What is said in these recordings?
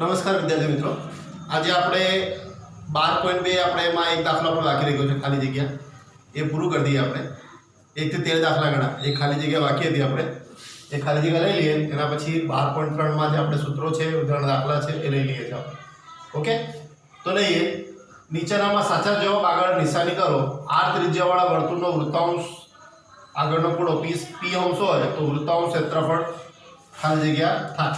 નમસ્કાર વિદ્યાર્થી મિત્રો, આજે આપણે 12.2 આપણે એમાં એક દાખલો આપણે બાકી રહી ગયો છે ખાલી જગ્યા, એ પૂરું કરી દઈએ. આપણે 1 થી 13 દાખલા ગણા, એક ખાલી જગ્યા બાકી હતી, આપણે એ ખાલી જગ્યા લઈ લઈએ. એના પછી 12.3 માં જે આપણે સૂત્રો છે, ઉદાહરણ દાખલા છે, એ લઈ લઈએ છીએ. ઓકે, તો લઈએ. નીચેનામાં સાચા જવાબ આગળ નિશાની કરો. r ત્રિજ્યાવાળા વર્તુળનો વૃત્તાંશ આગળનો ખૂણો p અંશ હોય તો વૃત્તાંશ ક્ષેત્રફળ ખાલી જગ્યા થાય.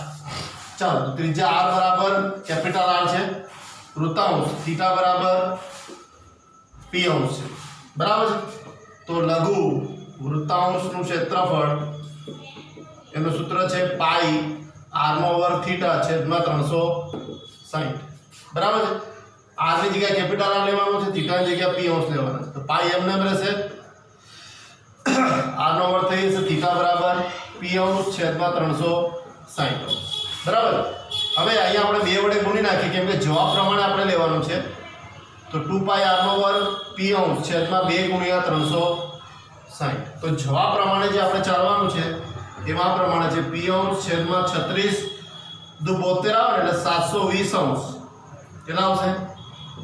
ચાલો, તો ત્રિજ્યા r બરાબર કેપિટલ R છે, વૃત્તાંશ થીટા બરાબર p અંશ છે, બરાબર છે. તો લઘુ વૃત્તાંશનું ક્ષેત્રફળ એનું સૂત્ર છે પાઈ r/θ છેદમાં 360, બરાબર છે. r ની જગ્યાએ કેપિટલ R લેવાનું છે, થીટા ની જગ્યાએ p અંશ લેવાનો છે. તો પાઈ એમને રહેશે, r/θ થઈ જશે થીટા બરાબર p અંશ છેદમાં 360, બરાબર. હવે અહીંયા આપણે 2 વડે ગુણી નાખીએ, કેમ કે જવાબ પ્રમાણે આપણે લેવાનું છે. તો 2πr² p અંશ છેદમાં 2 ગુણ્યા 360. તો જવાબ પ્રમાણે જે આપણે ચાલવાનું છે એમાં પ્રમાણે છે p અંશ છેદમાં 36 દુ 72 આવે એટલે 720 અંશ. કેટલા આવશે?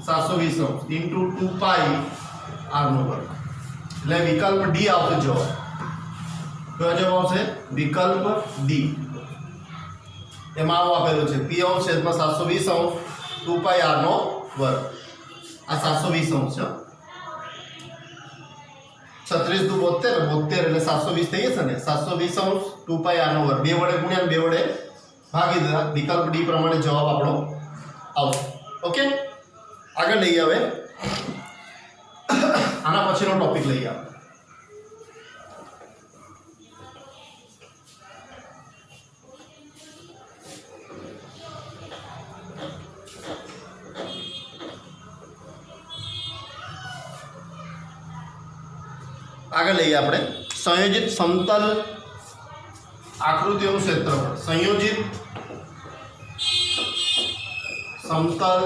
720 અંશ ઇન્ટુ 2πr². એટલે વિકલ્પ ડી આવશે જવાબ. કયો જવાબ આવશે? વિકલ્પ ડી. એમાં આવું આપેલું છે p અંશ છેદમાં 720 અંશ 2πr². આ 720 અંશ છે. 36 દુ 72 એટલે 720 થઈ જશે ને. 720 અંશ 2πr². 2 વડે ગુણ્યા 2 વડે ભાગી દીધા. વિકલ્પ ડી પ્રમાણે જવાબ આપણો આવશે. ઓકે, આગળ લઈએ. હવે આના પછીનો ટોપિક લઈએ આપણે. આગળ લઈએ આપણે સંયોજિત સમતલ આકૃતિઓનું ક્ષેત્રફળ. સંયોજિત સમતલ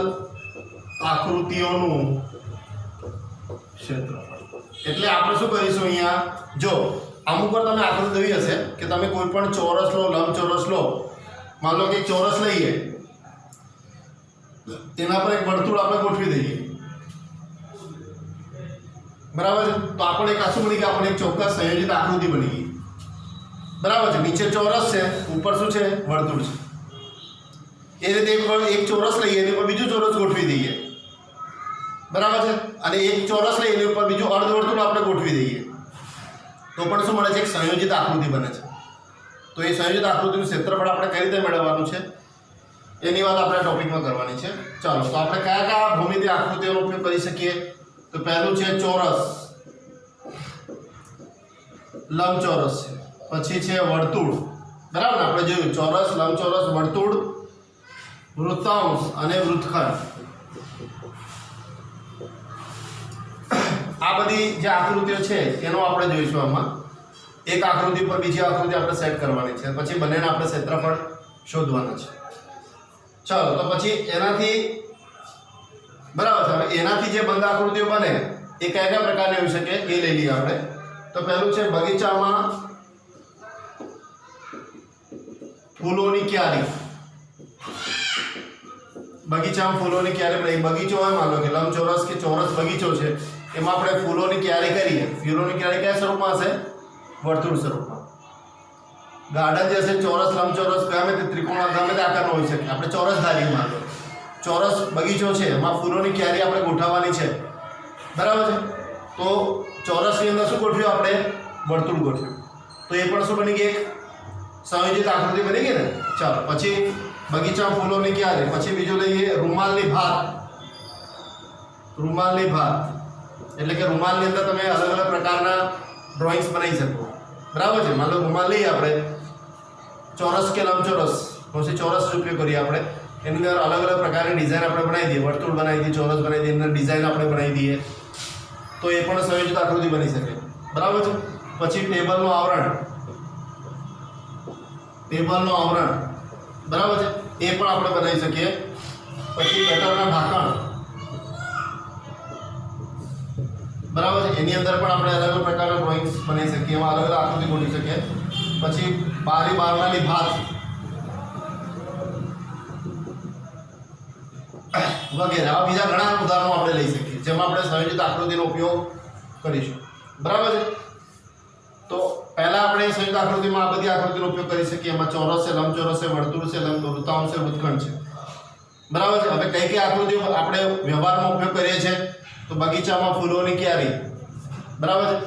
આકૃતિઓનું ક્ષેત્રફળ એટલે આપણે શું કરીશું? અહીંયા જો અમુક વાર તમે આકૃતિ જોઈ હશે કે તમે કોઈ પણ ચોરસ લો, લંબચોરસ લો. માન લો કે એક ચોરસ લઈએ, તેના પર એક વર્તુળ આપણે ગોઠવી દઈએ, બરાબર છે. તો આપણે એક આશું બની કે આપણે એક ચોક્કસ સંયોજિત આકૃતિ બની ગઈ, બરાબર છે. નીચે ચોરસ છે, ઉપર શું છે? વર્તુળ છે. એ રીતે એક ચોરસ લઈએ, એની ઉપર બીજું ચોરસ ગોઠવી દઈએ, બરાબર છે. અને એક ચોરસ લઈએ, એની ઉપર બીજું અર્ધવર્તુળ આપણે ગોઠવી દઈએ, તો પણ શું મળે છે? એક સંયોજિત આકૃતિ બને છે. તો એ સંયોજિત આકૃતિનું ક્ષેત્રફળ આપણે કઈ રીતે મેળવવાનું છે એની વાત આપણે ટોપિકમાં કરવાની છે. ચાલો, તો આપણે કયા કયા ભૂમિતિ આકૃતિઓનો ઉપયોગ કરી શકીએ? તો પહેલું છે ચોરસ, લંબચોરસ છે, પછી છે વર્તુળ, બરાબર ને. આપણે જોયું ચોરસ, લંબચોરસ, વર્તુળ, વૃત્તાંશ અને વૃત્તખંડ. આ બધી જે આકૃતિઓ છે એનો આપણે જોઈશું. આમાં એક આકૃતિ પર બીજી આકૃતિ આપણે સેટ કરવાની છે, પછી બંનેના આપણે ક્ષેત્રફળ શોધવાના છે. ચાલો, તો પછી એનાથી, બરાબર છે. હવે એનાથી જે બંધ આકૃતિઓ બને એ કયા કયા પ્રકારની હોઈ શકે એ લઈ લઈએ આપણે. તો પહેલું છે બગીચામાં ફૂલોની ક્યારી. બગીચામાં ફૂલોની ક્યારી, બગીચો હોય, માનો કે લંબચોરસ કે ચોરસ બગીચો છે, એમાં આપણે ફૂલોની ક્યારી કરીએ. ફૂલોની ક્યારી કયા સ્વરૂપમાં હશે? વર્તુળ સ્વરૂપમાં. ગાર્ડન જે હશે ચોરસ, લંબચોરસ, ગમે તે ત્રિકોણ, ગમે તે આકારનો હોઈ શકે. આપણે ચોરસ ધારીએ, માનો ચોરસ બગીચો છે, એમાં ફૂલોની ક્યારી આપણે ગોઠવવાની છે, બરાબર છે. તો ચોરસની અંદર શું ગોઠવ્યું આપણે? વર્તુળ ગોઠવ્યું. તો એ પણ શું બની ગઈ? એક સંયોજિત આકૃતિ બની ગઈ ને. ચાલો, પછી બગીચામાં ફૂલોની ક્યારી, પછી બીજું લઈએ રૂમાલની ભાત. રૂમાલની ભાત એટલે કે રૂમાલની અંદર તમે અલગ અલગ પ્રકારના ડ્રોઈંગ્સ બનાવી શકો, બરાબર છે. માનો રૂમાલ લઈએ આપણે, ચોરસ કે લંબચોરસ, પછી ચોરસ ઉપયોગ કરીએ આપણે. એની અંદર અલગ અલગ પ્રકારની ડિઝાઇન આપણે બનાવી દઈએ, વર્તુળ બનાવી દઈએ, ચોરસ બનાવી દઈએ, અંદર ડિઝાઇન આપણે બનાવી દઈએ, તો એ પણ સંયોજિત આકૃતિ બની શકે, બરાબર છે. પછી ટેબલનું આવરણ, ટેબલનું આવરણ, બરાબર છે, એ પણ આપણે બનાવી શકીએ. પછી ગટરના ઢાંકણ, બરાબર છે, એની અંદર પણ આપણે અલગ અલગ પ્રકારના ડ્રોઈંગ્સ બનાવી શકીએ, એમાં અલગ અલગ આકૃતિ ગોઠવી શકીએ. પછી બારી બારણાની ભાત, વગેરે આવા બીજા ઘણા ઉદાહરણો આપણે લઈ શકીએ જેમાં આપણે સંયોજિત આકૃતિનો ઉપયોગ કરીશું. બરાબર છે. તો પહેલા આપણે સંયુક્ત આકૃતિમાં આ બધી આકૃતિનો ઉપયોગ કરી શકીએ. એમાં ચોરસ છે, લંબચોરસ છે, વર્તુળ છે, વૃત્તાંશ છે, વૃત્તખંડ છે. બરાબર છે. હવે કઈ કઈ આકૃતિઓ આપણે વ્યવહારમાં ઉપયોગ કરીએ છીએ? તો બગીચામાં ફૂલોની ક્યારી, બરાબર છે.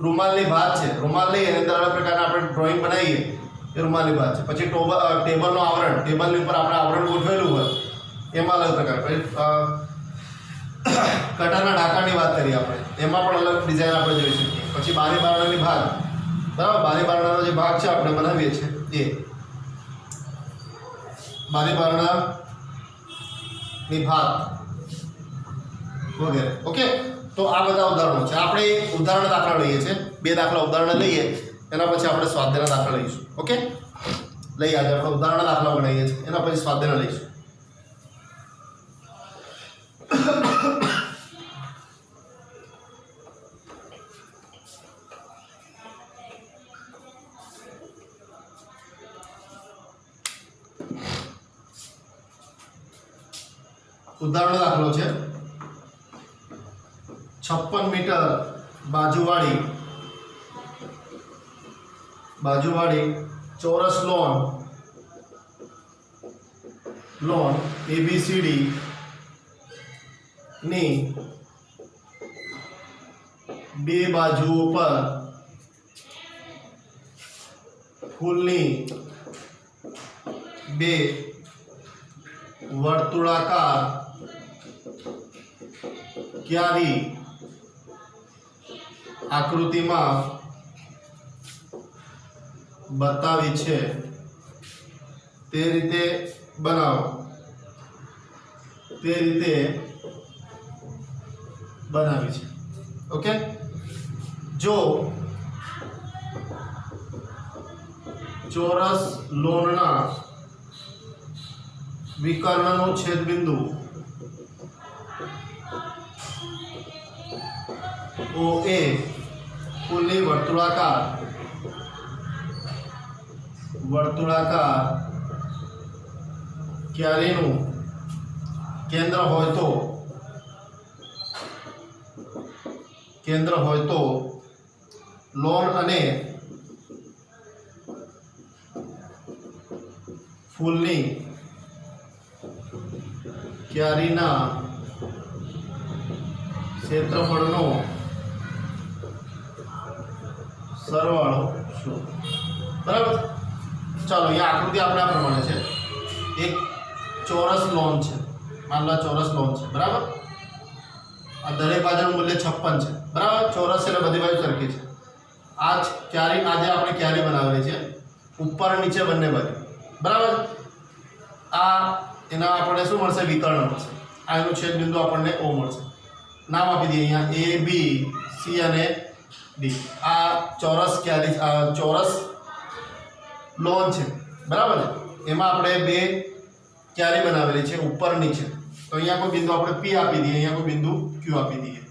રૂમાલની ભાત છે, રૂમાલ લઈએ એની અંદર અલગ પ્રકારના આપણે ડ્રોઈંગ બનાવીએ એ રૂમાલની ભાત છે. પછી ટેબલનું આવરણ, ટેબલની ઉપર આપણે આવરણ ગોઠવેલું હોય એમાં અલગ પ્રકાર. પછી કટરના ઢાંકણની વાત કરીએ આપણે, એમાં પણ અલગ ડિઝાઇન આપણે જોઈ શકીએ. પછી બારી બારણાની ભાગ, બરાબર. બારી બારણાનો જે ભાગ છે આપણે બનાવીએ છીએ એ બારી બારણાની ભાત વગેરે. ઓકે. તો આ બધા ઉદાહરણો છે. આપણે ઉદાહરણ દાખલા લઈએ છીએ, 2 દાખલા ઉદાહરણ લઈએ, એના પછી આપણે સ્વાધ્યાયના દાખલા લઈશું. ઓકે. લઈએ આજે આપણે ઉદાહરણ દાખલા બનાવીએ છીએ, એના પછી સ્વાધ્યાયના લઈશું. ઉદાહરણ દાખલો છે 56 મીટર બાજુવાળી ચોરસ લોન ABCD ની 2 બાજુઓ પર ફૂલની 2 વર્તુળાકાર ક્યારી આકૃતિમાં બતાવી છે તે રીતે બનાવો. બનાવી છે. ઓકે. જો ચોરસ લોનના વિકર્ણનું છેદબિંદુ OA ફૂલની વર્તુળાકાર ક્યારીનું કેન્દ્ર હોય તો લોન અને ફૂલની ક્યારીના ક્ષેત્રફળનો સરવાળો શું? બરાબર. ચાલો અહીંયા આકૃતિ આપણે આ પ્રમાણે છે. એક ચોરસ લોન છે, માન લો ચોરસ લોન છે, બરાબર. આ દરેક બાજુનું મૂલ્ય 56 છે, બરાબર. ચોરસ એટલે બધી બાજુ સરખી છે. આ ક્યારી, આજે આપણે ક્યારી બનાવેલી છે ઉપર નીચે બંને બાજુ, બરાબર. આ એના આપણને શું મળશે? વિકર્ણ મળશે. આ એનું છેદબિંદુ આપણને O મળશે. નામ આપી દઈએ અહીંયા A B C અને D. આ ચોરસ ક્યારી, ચોરસ લોન છે, બરાબર. એમાં આપણે 2 ક્યારી બનાવેલી છે ઉપર નીચે. તો અહીંયા કોઈ બિંદુ આપણે P આપી દઈએ, અહીંયા કોઈ બિંદુ Q આપી દઈએ,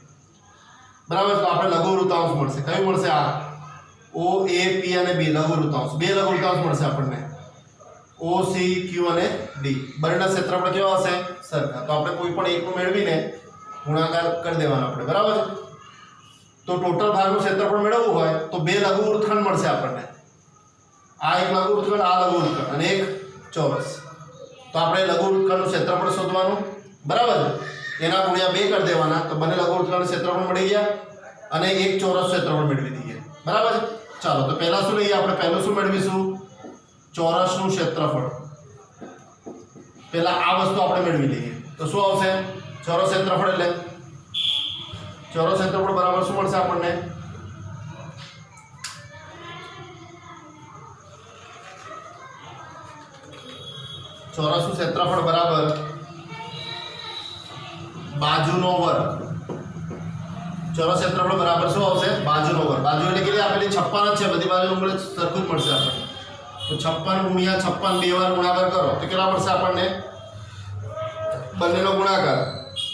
બરાબર. તો આપણે લઘુ વૃત્તાંશ મળશે. કયું મળશે? આ O A P અને B લઘુ વૃત્તાંશ. 2 લઘુ વૃત્તાંશ મળશે આપણને, O C Q અને D. બંનેના ક્ષેત્રફળ કેવા હશે? સરખા. તો આપણે કોઈ પણ એકનું મેળવીને ગુણાકાર કરી દેવાનો આપણે, બરાબર. તો ટોટલ ભાગનું ક્ષેત્રફળ મેળવવું હોય તો 2 લઘુ વૃત્તખંડ મળશે આપણને. આ એક લઘુ વૃત્તખંડ, આ લઘુ વૃત્તખંડ અને એક ચોરસ. તો આપણે લઘુ વૃત્તખંડનું ક્ષેત્રફળ શોધવાનું, બરાબર. એના ગુણ્યા 2 કરી દેવાના તો બંને લઘુ વૃત્તખંડ ક્ષેત્રફળ મળી ગયા અને એક ચોરસ ક્ષેત્રફળ મેળવી દઈએ, બરાબર. ચાલો તો પહેલા શું લઈએ આપણે? પહેલું શું મેળવીશું? ચોરસનું ક્ષેત્રફળ. પહેલા આ વસ્તુ આપણે મેળવી લઈએ તો શું આવશે? ચોરસ ક્ષેત્રફળ એટલે ચોરસ ક્ષેત્રફળ બરાબર શું મળશે આપણને? ચોરસનું ક્ષેત્રફળ બરાબર બાજુનો વર્ગ. ચોરસ ક્ષેત્રફળ બરાબર શું આવશે? બાજુનો વર્ગ. બાજુ એટલે કેટલી આપેલી? 56 જ છે. બધી બાજુનું મૂલ્ય સરખું જ મળશે આપણને. તો 56 ગુણ્યા 56 2 વાર ગુણાકાર કરો તો કેટલા મળશે આપણને? બંનેનો ગુણાકાર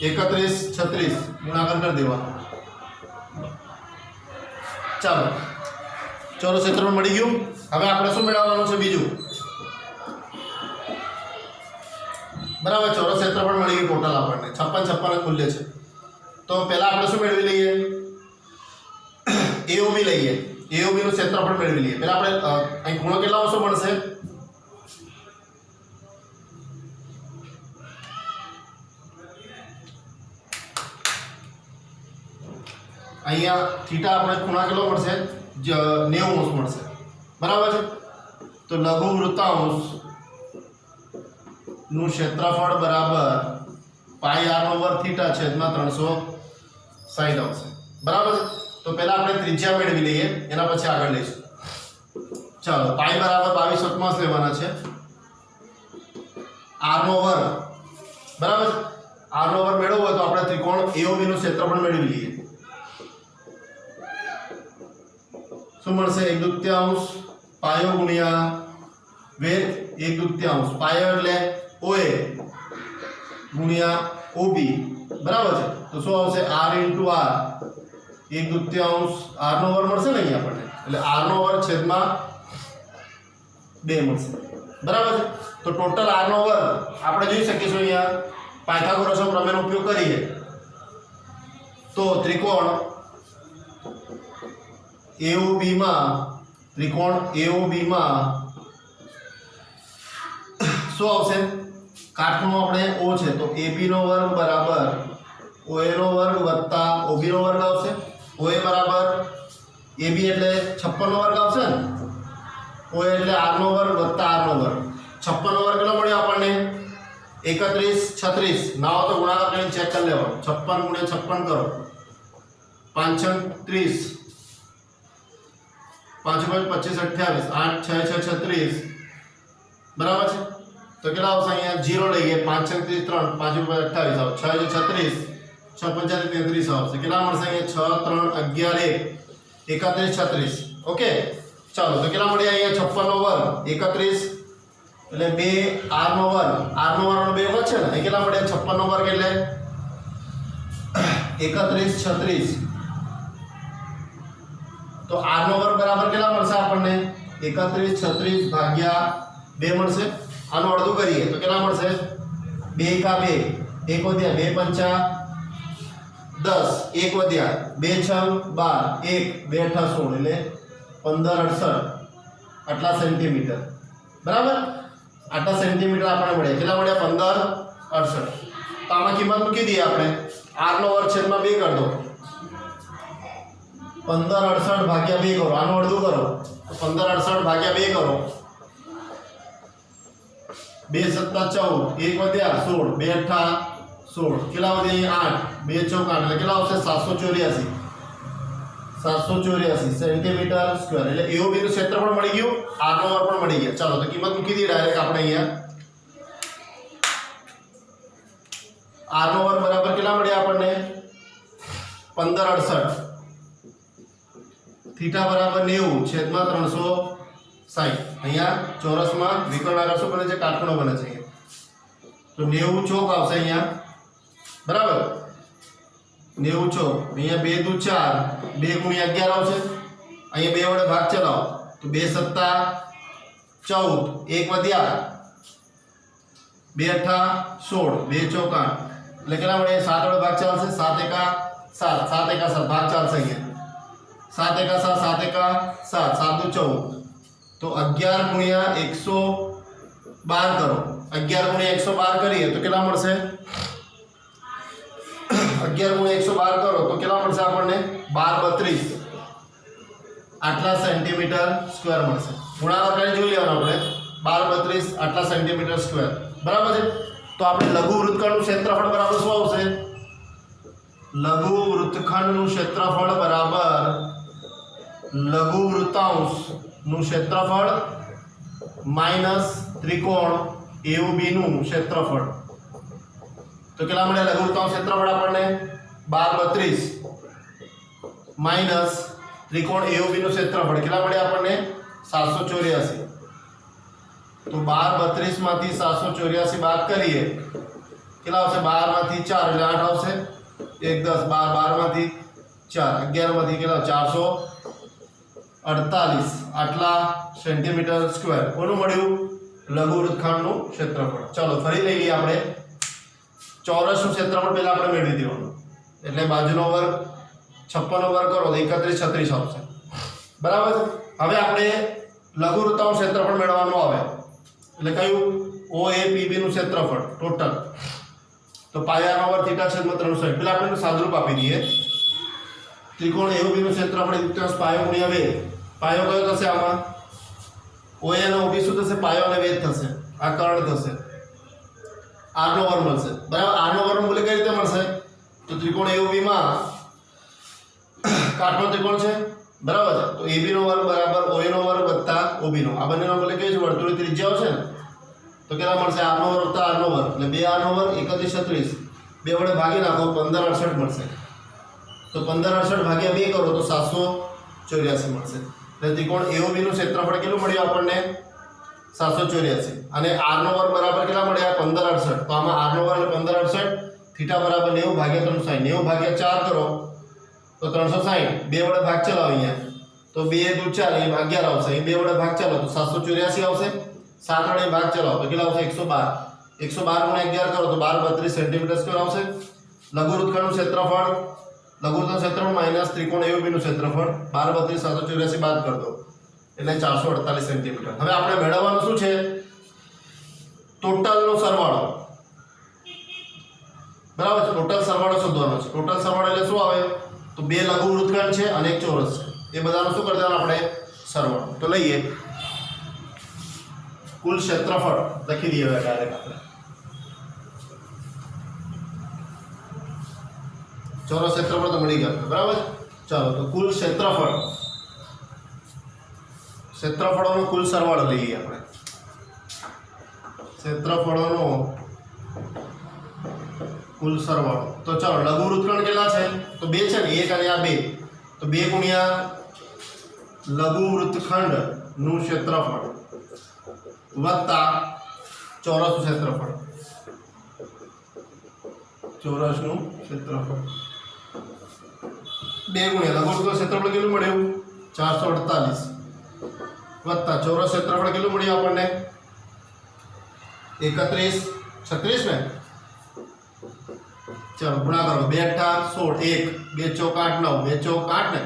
31 36 ગુણાકાર કરી દેવાનો. ચાલો ચોરસ ક્ષેત્રફળ મળી ગયું. હવે આપણે શું મેળવવાનું છે? બીજું, બરાબર, ચોરસ ક્ષેત્રફળ મળી ગયું ટોટલ આપણને 56 56 જ મૂલ્ય છે. તો પહેલા આપણે શું મેળવી લઈએ, AOB લઈએ. AOB નું ક્ષેત્રફળ મેળવી લઈએ. પહેલા આપણે અહીં ખૂણો કેટલા અંશો મળશે, અહીંયા થીટા આપણે ખૂણા કેટલો મળશે, 90 અંશ મળશે. બરાબર છે. તો લઘુ વૃત્તાંશ નું ક્ષેત્રફળ બરાબર પાઈ r નો વર્ગ થીટા છેદમાં 360 આવશે. બરાબર છે. તો પહેલા આપણે ત્રિજ્યા મેળવી લઈએ, એના પછી આગળ લઈશું. ચાલો, પાઈ બરાબર 22 સપ્તમાંશ લેવાના છે. r નો વર્ગ બરાબર, r નો વર્ગ મેળવવો હોય તો આપણે ત્રિકોણ AOB નું ક્ષેત્રફળ મેળવી લઈએ. શું મળશે, 1/2 પાયો ગુણ્યા વેધ 1/2. પાયો એટલે OA ગુણ્યા OB. બરાબર છે. તો શું આવશે, r * r 1/2 r નો વર્ગ મળશે ને અહીંયા આપણને, એટલે r નો વર્ગ છેદમાં 2 મળશે. બરાબર છે. તો ટોટલ r નો વર્ગ આપણે જોઈ શકીશું અહીંયા પાયથાગોરસનો પ્રમેયનો ઉપયોગ કરીએ તો ત્રિકોણ AOB માં શું આવશે, કાટખૂણો આપણે O છે તો AB નો વર્ગ બરાબર OA નો વર્ગ વત્તા OB નો વર્ગ આવશે. OA બરાબર AB એટલે 56 નો વર્ગ આવશે ને, OA એટલે r નો વર્ગ વત્તા r નો વર્ગ. 56 નો વર્ગ કેટલો મળ્યો આપણને, 31 36. ના હોય તો ગુણાકાર કરીને ચેક કરી લેવાનો. 56 * 56 કરો, 5 × 30, 5 × 5 = 28, 8 × 6 = 36. બરાબર છે. તો કેટલા આવશે, અહીંયા 0 લઈએ, 5 × 3 3, 5 × 28 આવશે, 6 × 36, 6 × 5 = 33 આવશે. કેટલા મળશે અહીંયા, 6 3 11 1 31 36. ઓકે, ચાલો. તો કેટલા મળ્યા અહીંયા, 56 નો વર્ગ 31 એટલે 2 r નો વર્ગ, r નો વર્ગ 2 વખત છે ને, અહીં કેટલા મળ્યા, 56 નો વર્ગ એટલે 31 36. તો r નો વર્ગ બરાબર કેટલા મળશે આપણને, 31 36 ભાગ્યા 2 મળશે. આનું અડધું કરીએ તો કેટલા મળશે, 2 × 2 1 વધ્યા, 2 × 5 10, 1 વધ્યા, 2 × 6 12, 1 2 × 8 16 એટલે 15 68 આટલા સેન્ટીમીટર. બરાબર, આટલા સેન્ટીમીટર આપણને મળ્યા. કેટલા મળ્યા, 15 68. તો આમાં કિંમત મૂકી દઈએ આપણે, r નો વર્ગ છેદમાં 2 કરી દો, 15 68 ભાગ્યા 2 કરો, આનું અડધું કરો તો 15 68 ભાગ્યા 2 કરો, 2 × 7 14, 1 વધ્યા 16, 2 × 8 16, કેટલા વધ્યા 8, 2 × 4 8 એટલે કેટલા આવશે, 784 સેન્ટીમીટર સ્ક્વેર. એટલે AOB નું ક્ષેત્રફળ મળી ગયું, r નો વર્ગ પણ મળી ગયા. ચાલો, તો કિંમત મૂકી દઈએ ડાયરેક્ટ આપણે અહીંયા. r નો વર્ગ બરાબર કેટલા મળ્યા આપણને, 15 68. થીટા બરાબર 90 છેદમાં 360. અહીંયા ચોરસમાં વિકર્ણાકાર શું બને છે, કાટખૂણો બને છે અહીંયા. તો 90 ચોક આવશે અહીંયા. બરાબર, 90 ચોક. અહીંયા 2 દુ 4, 2 × 11 આવશે. અહીંયા 2 વડે ભાગ ચલાવો તો 2 × 7 14, 1 વધ્યા, 2 × 8 16, 2 × 4 8 એટલે કેટલા મળે, 7 વડે ભાગ ચાલશે, 7 × 7 7 × 7 ભાગ ચાલશે અહીંયા, 7 × 7 7 × 7 7 દુ 14. તો 11 × 112 કરો, 11 × 112 કરીએ તો કેટલા મળશે, 11 × 112 કરો તો કેટલા મળશે આપણને, 12 32 આટલા સેન્ટીમીટર સ્ક્વેર મળશે. ગુણાકાર કરીને જોઈ લેવાનો આપણે, 12 32 આટલા સેન્ટીમીટર સ્ક્વેર. બરાબર છે. તો આપણે લઘુ વૃત્તખંડનું ક્ષેત્રફળ બરાબર શું આવશે, લઘુ વૃત્તખંડનું ક્ષેત્રફળ બરાબર લઘુ વૃત્તાંશનું ક્ષેત્રફળ માઈનસ ત્રિકોણ AOB નું ક્ષેત્રફળ. તો કેટલા મળે, લઘુ વૃત્તાંશ ક્ષેત્રફળ આપણને 12 32 માઈનસ ત્રિકોણ AOB નું ક્ષેત્રફળ કેટલા મળે આપણને, 784. તો 12 32 માંથી 784 બાદ કરીએ કેટલા આવશે, 12 માંથી 4 એટલે 8 આવશે, 1 10 12 12 માંથી 4 11 માંથી કેટલા 448 આટલા સેન્ટીમીટર સ્ક્વેર. કોનું મળ્યું, લઘુ વૃત્તખંડનું ક્ષેત્રફળ. ચલો ફરી લઈ લઈએ આપણે. ચોરસનું ક્ષેત્રફળ પહેલા આપણે મેળવી દેવાનું. એટલે બાજુનો વર્ગ 56 નો વર્ગ કરો તો 31 36 આવશે. બરાબર. હવે આપણે લઘુ વૃત્તનું ક્ષેત્રફળ મેળવવાનું આવે. એટલે કયું? OAPB નું ક્ષેત્રફળ ટોટલ. તો પાયાનો વર્ગ થીટા છેદમાં 360. પહેલા આપણે સાદુરૂપ આપી દઈએ. ત્રિકોણ AOB નું ક્ષેત્રફળ યુક્તાંશ પાયો ગુણ્યા વેધ. પાયો કયો થશે આમાં? OA અને OB શું થશે? પાયો અને વેધ થશે. આ કર્ણ થશે. r નો વર્ગ મળશે. બરાબર. r નો વર્ગ મૂલ્ય કઈ રીતે મળશે? તો ત્રિકોણ AOB માં કાટનો ત્રિકોણ છે, બરાબર છે. તો AB નો વર્ગ બરાબર OA નો વર્ગ વત્તા OB નો. આ બંનેનો મૂલ્ય કઈ છે? વર્તુળની ત્રિજ્યાઓ છે ને. તો કેટલા મળશે? r નો વર્ગ વત્તા r નો વર્ગ એટલે 2r નો વર્ગ 31 36. બે વડે ભાગી નાખો 1568 મળશે. તો 1568 ભાગ્યા 2 કરો તો 784 મળશે. એટલે ત્રિકોણ AOB નું ક્ષેત્રફળ કેટલું મળ્યું આપણને? 784. અને r નો વર્ગ બરાબર કેટલા મળ્યા? 1568. તો આમાં r નો વર્ગ 1568 થીટા બરાબર 90 ભાગ્યા 360. 90 ભાગ્યા 4 કરો તો 360. બે વડે ભાગ ચલાવો અહીંયા. તો 2 દુ 4 અહીં ભાગ 11 આવશે. અહીં બે વડે ભાગ ચલાવો તો 784 આવશે. 7 વડે ભાગ ચલાવો તો કેટલા આવશે? 112. 112 ગુણ્યા 11 કરો તો 12 32 સેન્ટીમીટર સ્ક્વેર આવશે. લઘુ વૃત્તખંડનું ક્ષેત્રફળ, લઘુ વૃત્તનું ક્ષેત્રફળ માઈનસ ત્રિકોણ AOB નું ક્ષેત્રફળ 12 32 784 બાદ કરી દો એટલે 448 સેન્ટીમીટર. હવે આપણે મેળવવાનું શું છે? ટોટલનો સરવાળો. બરાબર છે. ટોટલ સરવાળો શોધવાનો છે. ટોટલ સરવાળો એટલે શું આવે? તો બે લઘુ વૃત્તખંડ છે અને એક ચોરસ છે. એ બધાનો શું કરી દેવાનું આપણે? સરવાળો. તો લઈએ કુલ ક્ષેત્રફળ લખી દઈએ હવે ડાયરેક્ટ આપણે. ચોરસ ક્ષેત્રફળ તો મળી ગયું. બરાબર. ચાલો તો કુલ ક્ષેત્રફળોનો કુલ સરવાળો લઈએ આપણે. ક્ષેત્રફળોનો કુલ સરવાળો. તો ચાલો લઘુ વૃત્તખંડ કેટલા છે? તો 2 છે ને, 1 અને આ 2. તો 2 ગુણ્યા લઘુ વૃત્તખંડનું ક્ષેત્રફળ વત્તા ચોરસનું ક્ષેત્રફળ. ચોરસનું ક્ષેત્રફળ 2 ગુણ્યા લઘુ વૃત્તનું ક્ષેત્રફળ કેટલું મળ્યું? 448 વત્તા ચોરસ ક્ષેત્રફળ કેટલું મળ્યું આપણને? 31 36 ને. ચાલો ગુણાકાર કરો. 2 8 16 1 2 ચોક 8 9 2 ચોક 8 ને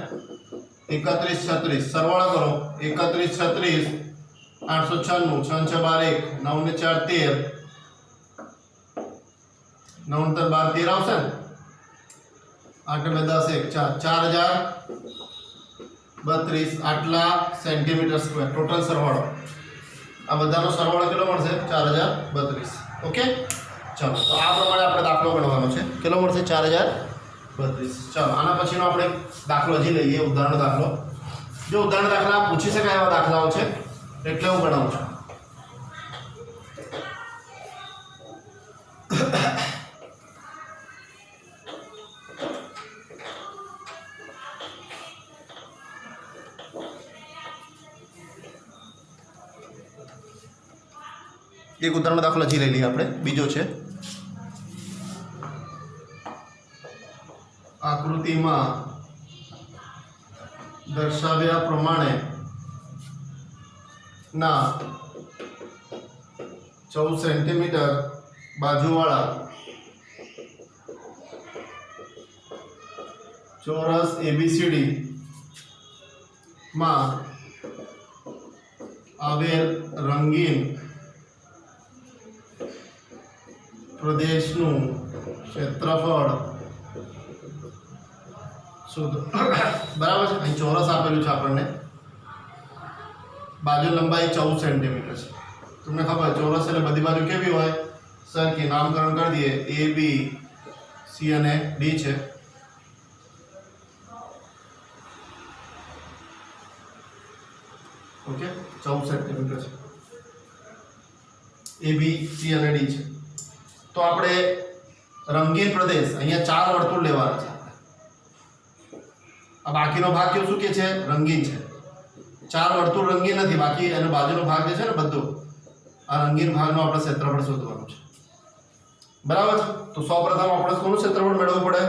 31 36 સરવાળો કરો. 31 36 896 6 6 12 1 9 ને 4 13 9 ને 12 13 આવશે ને. 8 ને 10 1 4032 આટલા સેન્ટીમીટર સ્ક્વેર ટોટલ સરવાળો. આ બધાનો સરવાળો કેટલો મળશે? 4032. ઓકે. ચાલો તો આ પ્રમાણે આપણે દાખલો ગણવાનો છે. કેટલો મળશે? 4032. ચાલો આના પછીનો આપણે દાખલો હજી લઈએ. ઉદાહરણ દાખલો. જો ઉદાહરણ દાખલા પૂછી શકાય એવા દાખલાઓ છે એટલે હું ગણાવું છું. એક ઉદાહરણ દાખલો હજી લઈ લઈએ આપણે. બીજો છે આકૃતિમાં દર્શાવ્યા પ્રમાણે ના 14 સેન્ટીમીટર બાજુવાળા ચોરસ ABCD માં આવેલ રંગીન પ્રદેશનું ક્ષેત્રફળ શોધો. બરાબર છે. અહીં ચોરસ આપેલું છે આપણને. બાજુ લંબાઈ 14 સેન્ટીમીટર છે. તમને ખબર ચોરસ એટલે બધી બાજુ કેવી હોય? સરખી. નામકરણ કરી દઈએ. A B C અને D છે. ઓકે. 14 સેન્ટીમીટર છે. A B C અને D છે. તો આપણે રંગીન પ્રદેશ અહીંયા 4 વર્તુળ લેવાના છે. આ બાકીનો ભાગ કેવું શું કે છે? રંગીન છે. 4 વર્તુળ રંગીન નથી. બાકી એનો બાજુનો ભાગ જે છે ને બધો આ રંગીન ભાગનો આપણે ક્ષેત્રફળ શોધવાનું છે. બરાબર છે. તો સૌપ્રથમ આપણે કોનું ક્ષેત્રફળ મેળવવું પડે?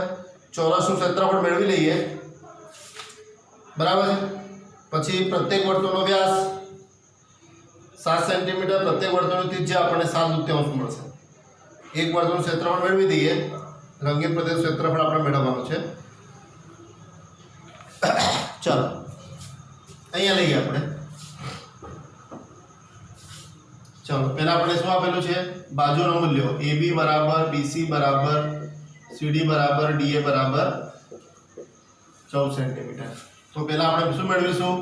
ચોરસનું ક્ષેત્રફળ મેળવી લઈએ. બરાબર છે. પછી પ્રત્યેક વર્તુળનો વ્યાસ 7 સેન્ટીમીટર પ્રત્યેક વર્તુળની ત્રિજ્યા આપણને 7/2 મળશે. એક વર્તુળનું ક્ષેત્રફળ મેળવી દઈએ. રંગીન પ્રદેશનું ક્ષેત્રફળ આપણે મેળવવાનું છે. ચાલો અહીંયા લઈએ આપણે. ચાલો પહેલા આપણે શું આપેલું છે? બાજુના મૂલ્યો AB બરાબર BC બરાબર CD બરાબર DA બરાબર 14 સેન્ટીમીટર. તો પહેલા આપણે શું મેળવીશું?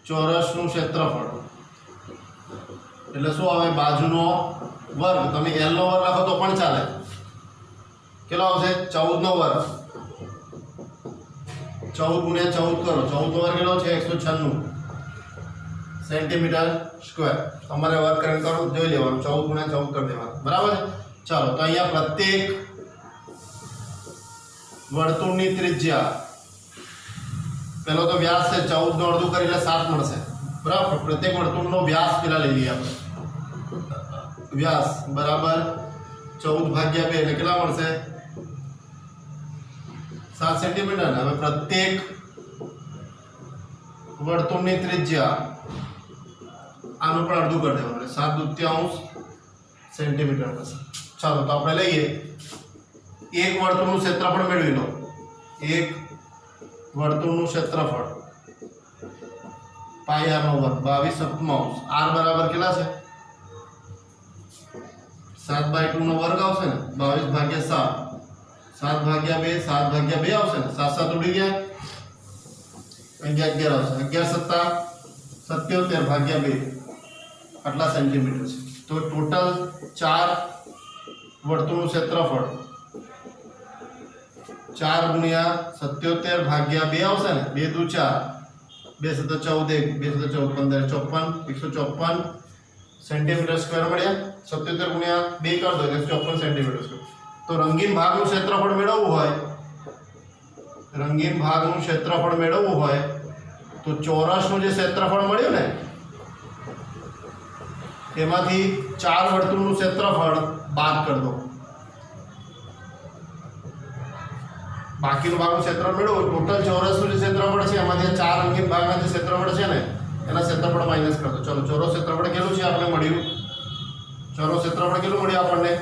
ચોરસનું ક્ષેત્રફળ એટલે શું આવે? બાજુનો વર્ગ. તમે L નો વર્ગ લખો તો પણ ચાલે. કેટલો આવશે? 14 નો વર્ગ. 14 ગુણ્યા 14 કરો. 14 નો વર્ગ કેટલો છે? 196 સેન્ટીમીટર સ્ક્વેર. તમારે વર્ગ કરીને કરો જોઈ લેવાનું. 14 ગુણ્યા 14 કરી દેવાનું. બરાબર છે? ચાલો તો અહીંયા પ્રત્યેક વર્તુળની ત્રિજ્યા, પહેલો તો વ્યાસ છે 14 નું અડધું કરી એટલે 7 મળશે. બરાબર. પ્રત્યેક વર્તુળનો વ્યાસ પેલા લઈ લઈએ આપણે. વ્યાસ બરાબર 14 ભાગ્યા 2 એટલે કેટલા મળશે? 7 સેન્ટીમીટર. હવે પ્રત્યેક વર્તુળની ત્રિજ્યા આનું પણ અડધું કરી દેવાનું એટલે 7/2 સેન્ટીમીટર થશે. ચાલો તો આપણે લઈએ એક વર્તુળનું ક્ષેત્રફળ મેળવી લો. એક વર્તુળનું ક્ષેત્રફળ પાઈ r નો વર્ગ 22/7 r બરાબર કેટલા છે? 7/2 નો વર્ગ આવશે ને. 22 ભાગ્યા 7 7 ભાગ્યા 2 7 ભાગ્યા 2 આવશે ને. 7 7 ઉડી ગયા. 11 આવશે. 11 7 77 ભાગ્યા 2 આટલા સેન્ટીમીટર છે. તો ટોટલ 4 વર્તુળનું ક્ષેત્રફળ 4 ગુણ્યા 77 ભાગ્યા 2 આવશે ને. 2 દુ 4 2 7 14 2 7 14 15 54 સેન્ટીમીટર સ્ક્વેર મળ્યા. 77 ગુણ્યા 2 કરી દો 154 સેન્ટીમીટર સ્ક્વેર. તો રંગીન ભાગનું ક્ષેત્રફળ મેળવવું હોય, રંગીન ભાગનું ક્ષેત્રફળ મેળવવું હોય તો ચોરસનું જે ક્ષેત્રફળ મળ્યું ને એમાંથી 4 વર્તુળનું ક્ષેત્રફળ બાદ કરી દો. બાકીનું ભાગનું ક્ષેત્રફળ મેળવો. ટોટલ ચોરસનું જે ક્ષેત્રફળ છે એમાંથી 4 રંગીન ભાગના જે ક્ષેત્રફળ છે ને એના ક્ષેત્રફળ માઇનસ કરી દો. ચલો ચોરસ ક્ષેત્રફળ કેટલું છે આપણે મળ્યું? ચોરસ ક્ષેત્રફળ કેટલું મળ્યું આપણને?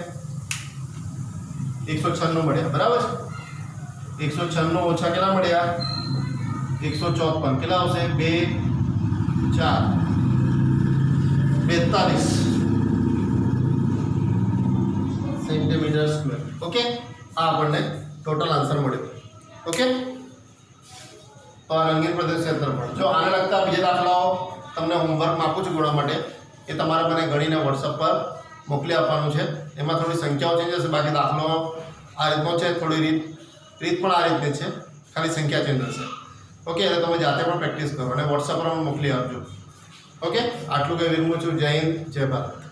196 મળ્યા. બરાબર છે? 196 ઓછા કેટલા મળ્યા? 154. કેટલા આવશે? 2 4 42 સેન્ટીમીટર સ્ક્વેર. ઓકે, આ આપણને ટોટલ આન્સર મળ્યો. ઓકે, તો આ રંગીન પ્રદેશ ક્ષેત્રફળ. જો આને લગતા બીજા દાખલાઓ તમને હોમવર્કમાં આપું છું ગણવા માટે, એ તમારે મને ગણીને વોટ્સઅપ પર મોકલી આપવાનું છે. એમાં થોડી સંખ્યાઓ ચેન્જ હશે, બાકી દાખલો આ રીતનો છે. થોડી રીત પણ આ રીતની છે, ખાલી સંખ્યા ચેન્જ હશે. ઓકે, એટલે તમે જાતે પણ પ્રેક્ટિસ કરો અને વોટ્સઅપ પર મોકલી આપજો. ઓકે, આટલું કહી વિરમું છું. જય હિન્દ, જય ભારત.